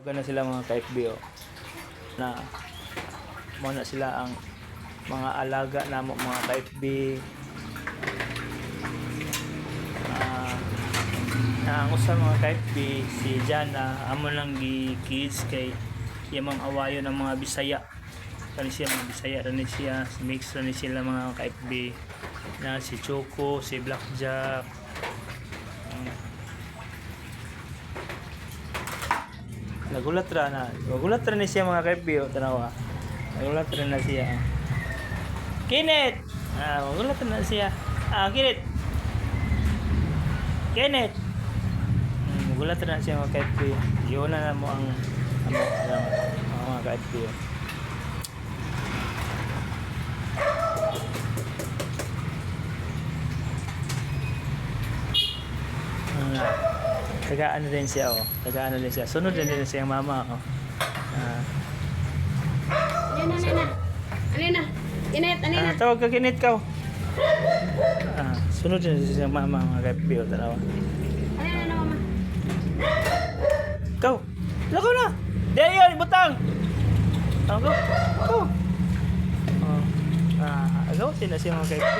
Gana sila mga ka-FB na muna sila ang mga alaga na mga ka-FB. Na ang usa mga ka-FB si Jana amo lang gi kids kay yamang awayo ng mga Bisaya. Kani siya mga Bisaya rin siya, mix rin sila mga ka-FB na si Choco, si Blackjack. Nagulat ra ni siya mga ka-FB tanawa. Nagulat rin na siya. Kenneth! Magulat na siya. Kenneth! Kenneth! Magulat na siya mga ka-FB. Iyon na mo ang mga ka-FB. Tagaan din siya Tagaan din siya. Sunod din siya ang mama Alina. Kenneth. Tawag ka Kenneth ka. Sunod din siya ang mama mga ka-FB tanawa. Alina mama. Ikaw. Lako na. Diyan yun, butang. Go. Agaw sila siya mga ka-FB.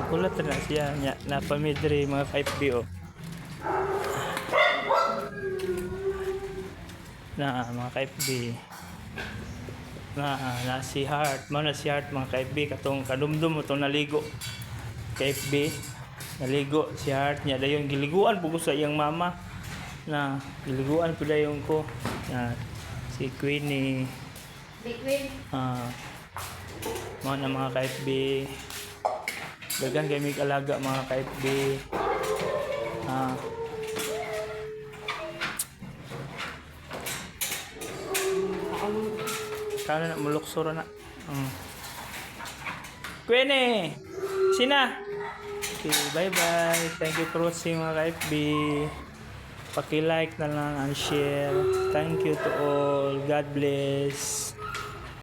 Kulat na siya na pamidri mga ka-FB na mga ka-FB na si Heart na si Heart mga ka-FB katong kadumdum itong naligo ka-FB naligo si Heart niya dayon giliguan po ko sa iyang mama na giliguan po dayon ko na si Queenie mga ka-FB dagan kay mig alaga mga ka-FB kana na muluksura na Queenie sina okay, bye bye, thank you for watching mga ka-FB, paki-like na lang and share, thank you to all, God bless.